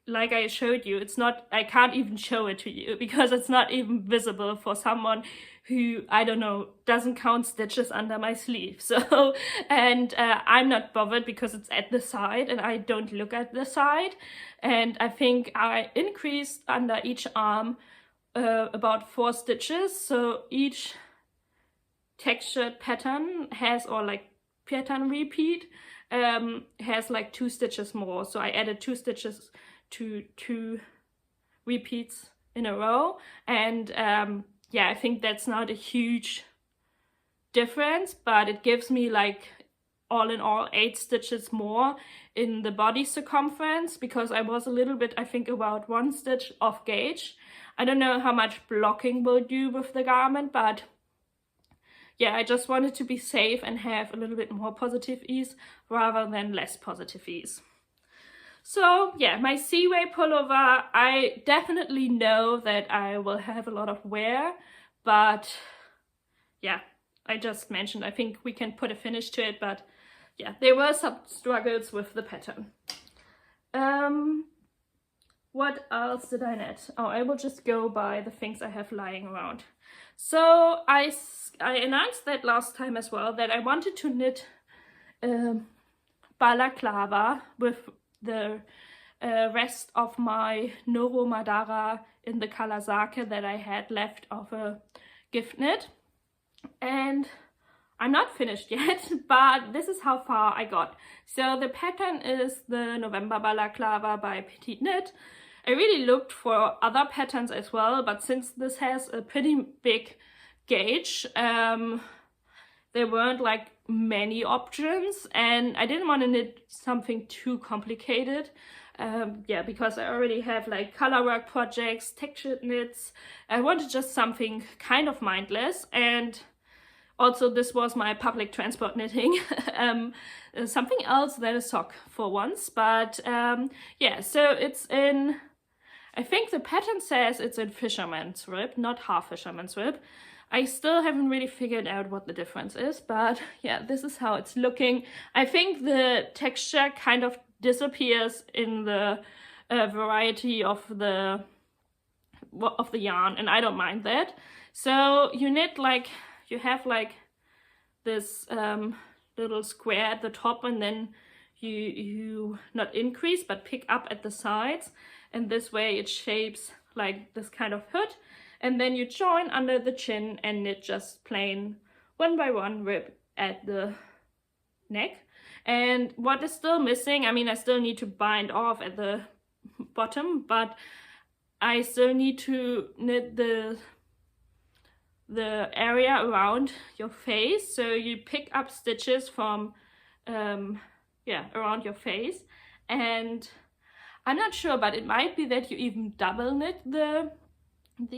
like I showed you, it's not, I can't even show it to you because it's not even visible for someone who, I don't know, doesn't count stitches under my sleeve. So, and I'm not bothered because it's at the side and I don't look at the side. And I think I increased under each arm about 4 stitches. So each textured pattern has, or like pattern repeat, has like 2 stitches more. So I added 2 stitches to 2 repeats in a row. And yeah, I think that's not a huge difference, but it gives me like all in all 8 stitches more in the body circumference, because I was a little bit, I think, about 1 stitch off gauge. I don't know how much blocking will do with the garment, but yeah, I just wanted to be safe and have a little bit more positive ease rather than less positive ease. So yeah, my Seaway pullover, I definitely know that I will have a lot of wear, but yeah, I just mentioned, I think we can put a finish to it, but yeah, there were some struggles with the pattern. What else did I knit? Oh, I will just go by the things I have lying around. So I announced that last time as well, that I wanted to knit Balaclava with the rest of my Noro Madara in the color Sake that I had left of a gift knit. And I'm not finished yet, but this is how far I got. So the pattern is the November Balaclava by PetiteKnit. I really looked for other patterns as well, but since this has a pretty big gauge, there weren't like many options, and I didn't want to knit something too complicated. Yeah, because I already have like color work projects, textured knits. I wanted just something kind of mindless, and also this was my public transport knitting. Something else than a sock for once, but yeah, so it's in, I think the pattern says it's in fisherman's rib, not half fisherman's rib. I still haven't really figured out what the difference is, but yeah, this is how it's looking. I think the texture kind of disappears in the variety of the yarn, and I don't mind that. So you knit like, you have like this little square at the top, and then you not increase but pick up at the sides, and this way it shapes like this kind of hood. And then you join under the chin and knit just plain 1 by 1 rib at the neck. And what is still missing, I mean, I still need to bind off at the bottom, but I still need to knit the area around your face. So you pick up stitches from yeah, around your face, and I'm not sure, but it might be that you even double knit the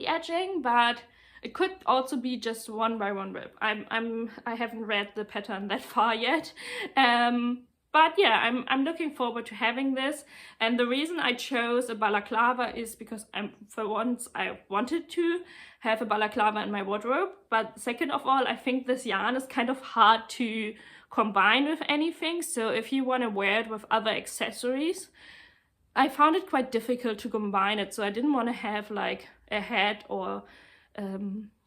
edging, but it could also be just 1 by 1 rib. I haven't read the pattern that far yet, but yeah, I'm looking forward to having this. And the reason I chose a balaclava is because for once I wanted to have a balaclava in my wardrobe, but second of all, I think this yarn is kind of hard to combine with anything. So if you want to wear it with other accessories, I found it quite difficult to combine it. So I didn't want to have like a hat or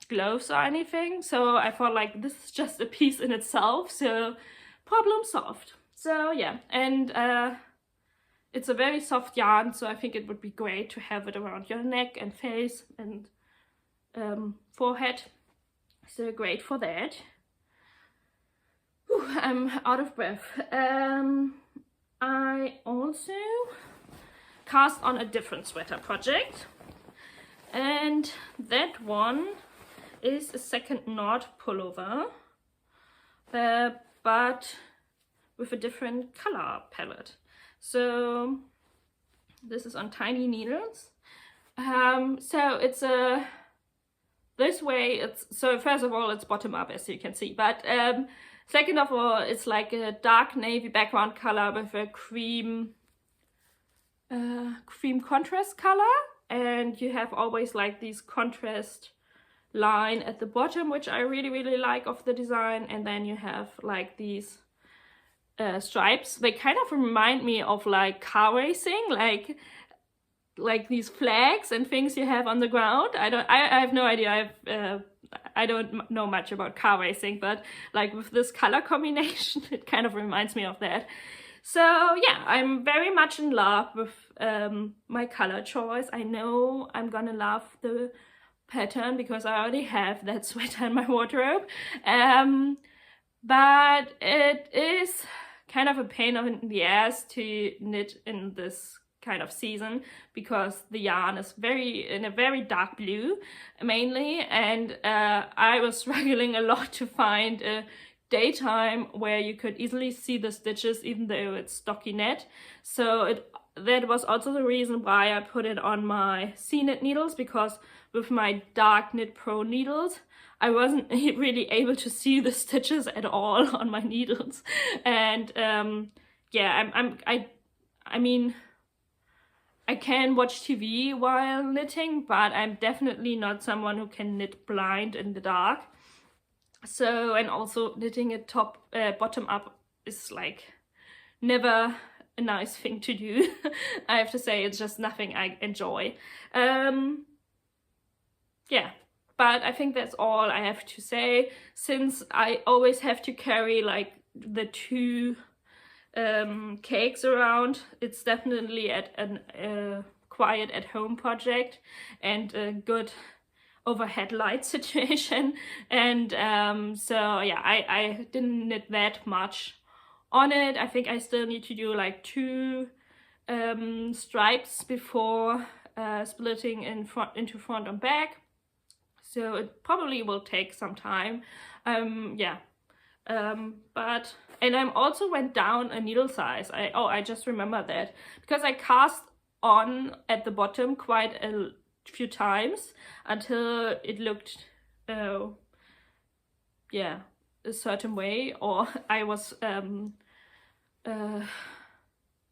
gloves or anything. So I thought like this is just a piece in itself. So problem solved. So yeah, and it's a very soft yarn. So I think it would be great to have it around your neck and face and forehead. So great for that. Whew, I'm out of breath. I also cast on a different sweater project. And that one is a second knot pullover, but with a different color palette. So this is on tiny needles. So it's a this way. It's so first of all it's bottom up, as you can see, but second of all it's like a dark navy background color with a cream contrast color, and you have always like these contrast line at the bottom, which I really like of the design, and then you have like these stripes. They kind of remind me of like car racing, like these flags and things you have on the ground. I have no idea. I don't know much about car racing, but like with this color combination, it kind of reminds me of that. So yeah, I'm very much in love with my color choice. I know I'm gonna love the pattern because I already have that sweater in my wardrobe. But it is kind of a pain in the ass to knit in this kind of season because the yarn is in a very dark blue mainly, and I was struggling a lot to find a daytime where you could easily see the stitches even though it's stockinette. So that was also the reason why I put it on my C-knit needles, because with my dark knit pro needles I wasn't really able to see the stitches at all on my needles. And yeah, I mean I can watch TV while knitting, but I'm definitely not someone who can knit blind in the dark. So, and also knitting it bottom up is like never a nice thing to do. I have to say, it's just nothing I enjoy. Yeah, but I think that's all I have to say, since I always have to carry like the two cakes around. It's definitely a quiet at home project and a good overhead light situation, and so yeah, I didn't knit that much on it. I think I still need to do like 2 stripes before splitting into front and back, so it probably will take some time. Yeah, but and I also went down a needle size. I just remember that because I cast on at the bottom quite a few times until it looked yeah, a certain way, or I was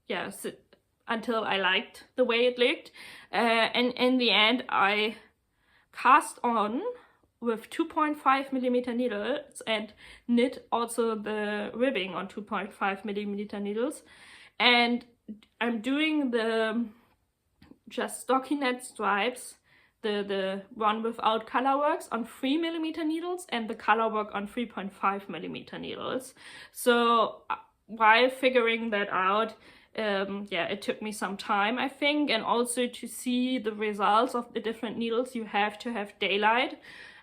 yeah, until I liked the way it looked, and in the end I cast on with 2.5mm needles and knit also the ribbing on 2.5mm needles, and I'm doing the just stockinette stripes, the one without color works, on 3mm needles and the color work on 3.5mm needles. So while figuring that out, yeah, it took me some time, I think, and also to see the results of the different needles you have to have daylight,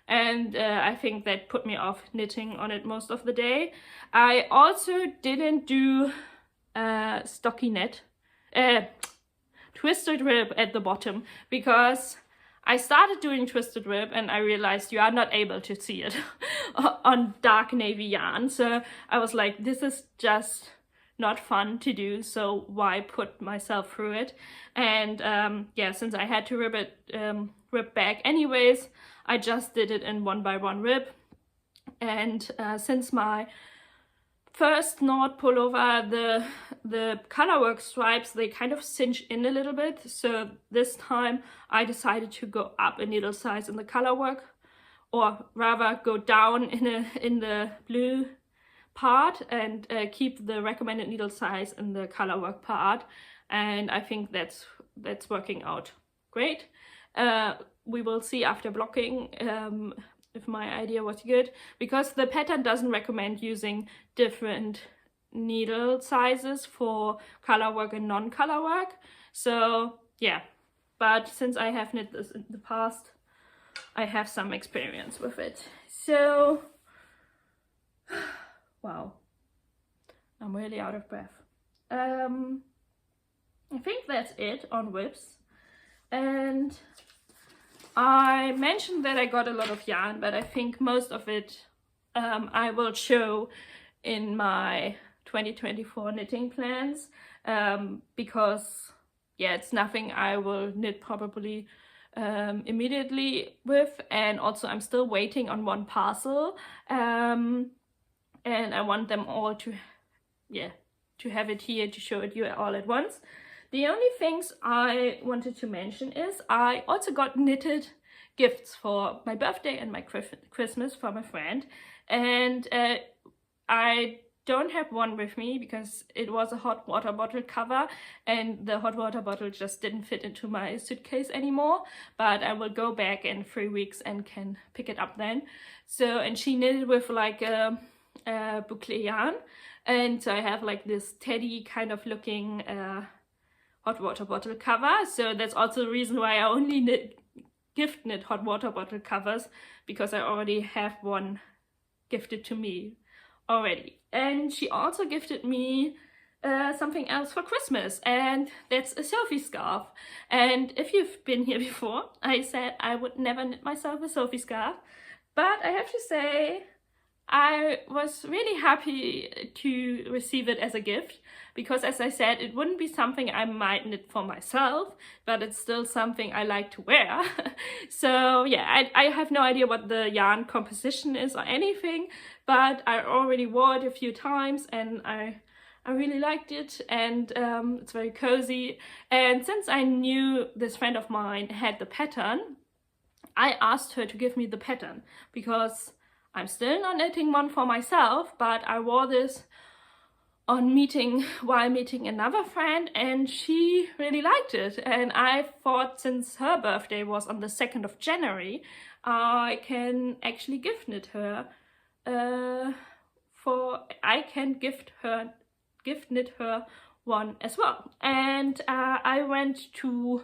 and I think that put me off knitting on it most of the day. I also didn't do stockinette twisted rib at the bottom because I started doing twisted rib and I realized you are not able to see it on dark navy yarn. So I was like, this is just not fun to do, so why put myself through it? And yeah, since I had to rib back anyways, I just did it in 1x1 rib. And since my first knot pullover, the colorwork stripes, they kind of cinch in a little bit, so this time I decided to go up a needle size in the colorwork, or rather go down in the blue part and keep the recommended needle size in the colorwork part, and I think that's working out great. We will see after blocking if my idea was good, because the pattern doesn't recommend using different needle sizes for color work and non-color work. So yeah, but since I have knit this in the past, I have some experience with it. So wow, I'm really out of breath. I think that's it on whips, and I mentioned that I got a lot of yarn, but I think most of it I will show in my 2024 knitting plans, because yeah, it's nothing I will knit probably immediately with, and also I'm still waiting on one parcel, and I want them all to have it here to show it you all at once. The only things I wanted to mention is I also got knitted gifts for my birthday and my Christmas from a friend, and I don't have one with me because it was a hot water bottle cover and the hot water bottle just didn't fit into my suitcase anymore, but I will go back in 3 weeks and can pick it up then. So, and she knitted with like a boucle yarn, and so I have like this teddy kind of looking hot water bottle cover. So that's also the reason why I only gift knit hot water bottle covers, because I already have one gifted to me already. And she also gifted me something else for Christmas, and that's a Sophie scarf. And if you've been here before, I said I would never knit myself a Sophie scarf, but I have to say I was really happy to receive it as a gift, because as I said, it wouldn't be something I might knit for myself, but it's still something I like to wear. So yeah, I have no idea what the yarn composition is or anything, but I already wore it a few times and I really liked it, and it's very cozy. And since I knew this friend of mine had the pattern, I asked her to give me the pattern, because I'm still not knitting one for myself, but I wore this while meeting another friend, and she really liked it. And I thought, since her birthday was on the 2nd of January, I can actually gift knit her gift knit her one as well. And I went to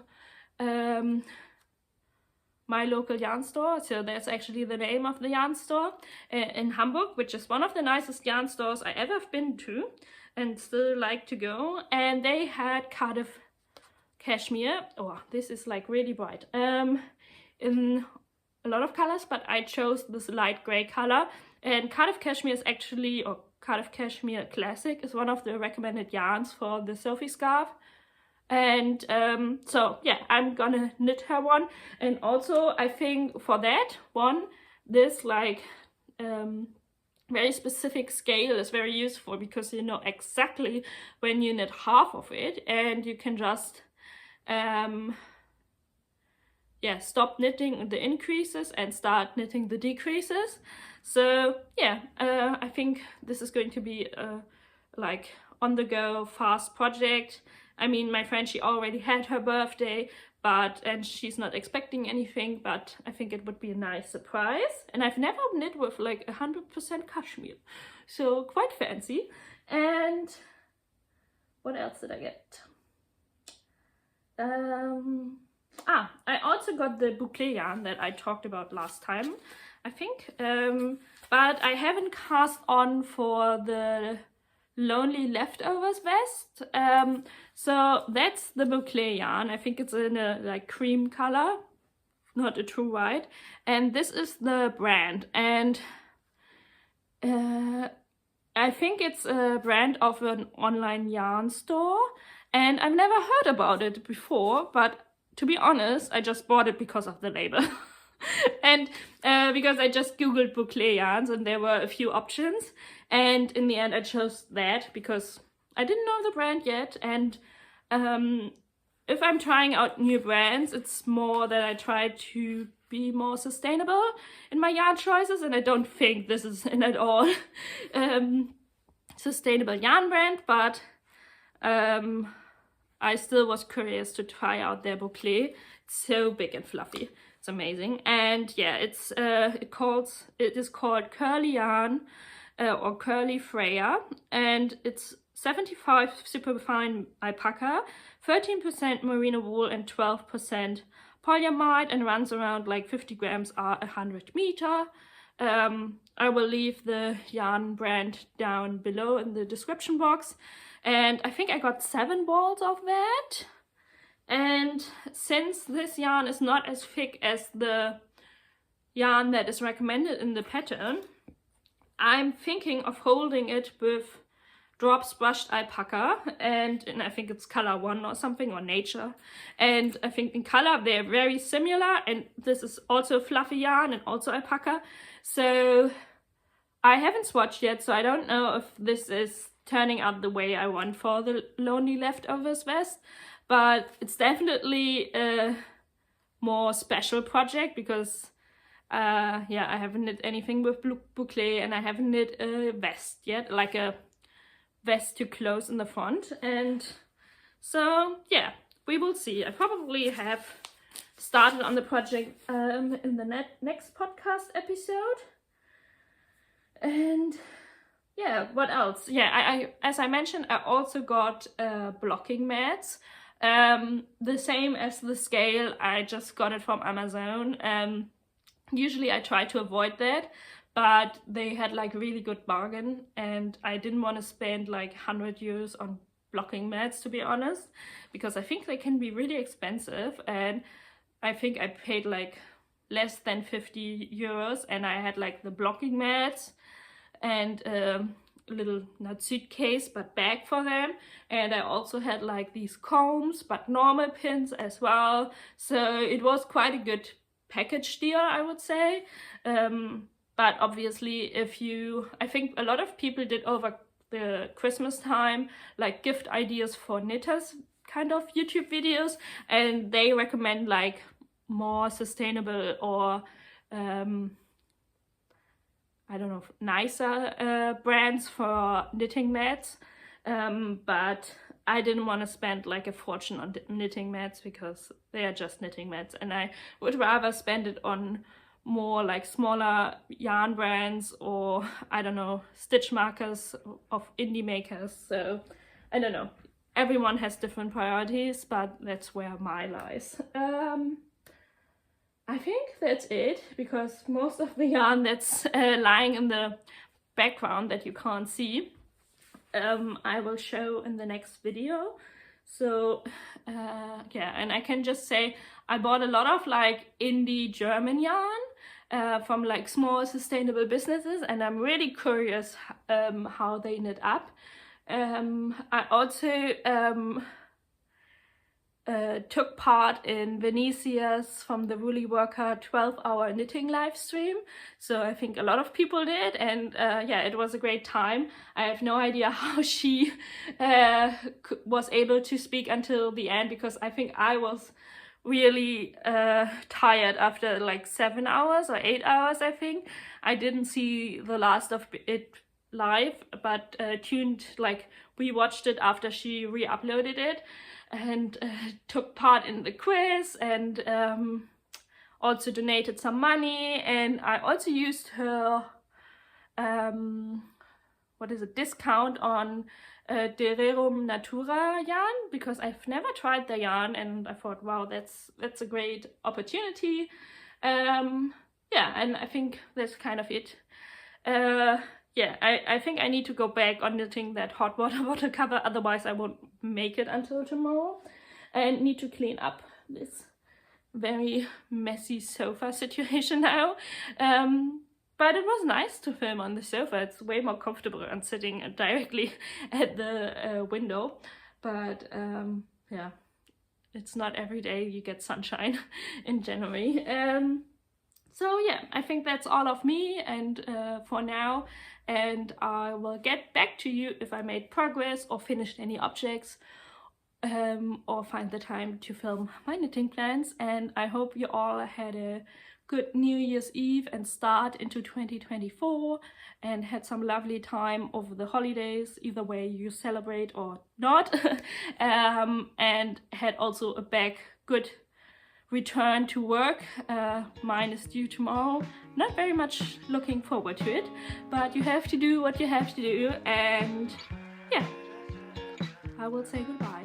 my local yarn store, so that's actually the name of the yarn store in Hamburg, which is one of the nicest yarn stores I ever have been to and still like to go. And they had Cardiff Cashmere. Oh, this is like really bright, in a lot of colors, but I chose this light gray color. And Cardiff Cashmere is actually, or Cardiff Cashmere Classic is one of the recommended yarns for the Sophie scarf. And so yeah, I'm gonna knit her one. And also I think for that one, this like very specific scale is very useful, because you know exactly when you knit half of it, and you can just stop knitting the increases and start knitting the decreases. So yeah, I think this is going to be a like on the go fast project. I mean, my friend, she already had her birthday, and she's not expecting anything, but I think it would be a nice surprise. And I've never knit with like 100% cashmere, so quite fancy. And what else did I get? I also got the boucle yarn that I talked about last time, I think, but I haven't cast on for the Lonely Leftovers vest. So that's the boucle yarn. I think it's in a like cream color, not a true white. And this is the brand, and I think it's a brand of an online yarn store, and I've never heard about it before, but to be honest, I just bought it because of the label. And because I just googled boucle yarns and there were a few options, and in the end I chose that because I didn't know the brand yet. And if I'm trying out new brands, it's more that I try to be more sustainable in my yarn choices, and I don't think this is an at all sustainable yarn brand, but I still was curious to try out their boucle. It's so big and fluffy. It's amazing. And yeah, it is called Curly Yarn or Curly Freya, and it's 75 superfine alpaca, 13% merino wool and 12% polyamide, and runs around like 50 grams or 100 meter. I will leave the yarn brand down below in the description box. And I think I got 7 balls of that. And since this yarn is not as thick as the yarn that is recommended in the pattern, I'm thinking of holding it with drops brushed alpaca, and I think it's color 1 or something, or nature. And I think in color they're very similar, and this is also fluffy yarn and also alpaca. So I haven't swatched yet, so I don't know if this is turning out the way I want for the Lonely Leftovers vest, but it's definitely a more special project because yeah, I haven't knit anything with Boucle, and I haven't knit a vest yet, like a vest to close in the front. And so yeah, we will see. I probably have started on the project in the next podcast episode. And yeah, what else? Yeah, I as I mentioned, I also got blocking mats, the same as the scale. I just got it from Amazon. Usually I try to avoid that, but they had like really good bargain, and I didn't want to spend like 100 euros on blocking mats, to be honest, because I think they can be really expensive, and I think I paid like less than 50 euros, and I had like the blocking mats and a little, not suitcase, but bag for them, and I also had like these combs, but normal pins as well. So it was quite a good package deal, I would say. But obviously, I think a lot of people did over the Christmas time like gift ideas for knitters kind of YouTube videos, and they recommend like more sustainable or I don't know, nicer brands for knitting mats, but I didn't want to spend like a fortune on knitting mats because they are just knitting mats, and I would rather spend it on more like smaller yarn brands, or I don't know, stitch markers of indie makers. So I don't know, everyone has different priorities, but that's where mine lies. I think that's it, because most of the yarn that's lying in the background that you can't see, I will show in the next video. So yeah, and I can just say I bought a lot of like indie German yarn from like small sustainable businesses, and I'm really curious how they knit up. I also took part in Venetia's From the Woolly Worker 12-hour knitting live stream. So I think a lot of people did, and yeah, it was a great time. I have no idea how she was able to speak until the end, because I think I was really tired after like 7 hours or 8 hours, I think. I didn't see the last of it live, but we watched it after she re-uploaded it, and took part in the quiz, and also donated some money. And I also used her discount on De Rerum Natura yarn, because I've never tried the yarn, and I thought, wow, that's a great opportunity. Yeah, and I think that's kind of it. Yeah, I think I need to go back on knitting that hot water cover, otherwise I won't make it until tomorrow. And need to clean up this very messy sofa situation now. But it was nice to film on the sofa. It's way more comfortable than sitting directly at the window. But yeah, it's not every day you get sunshine in January. So yeah, I think that's all of me and for now, and I will get back to you if I made progress or finished any objects, or find the time to film my knitting plans. And I hope you all had a good New Year's Eve and start into 2024, and had some lovely time over the holidays, either way you celebrate or not. And had also a good return to work. Mine is due tomorrow. Not very much looking forward to it, but you have to do what you have to do, and yeah, I will say goodbye.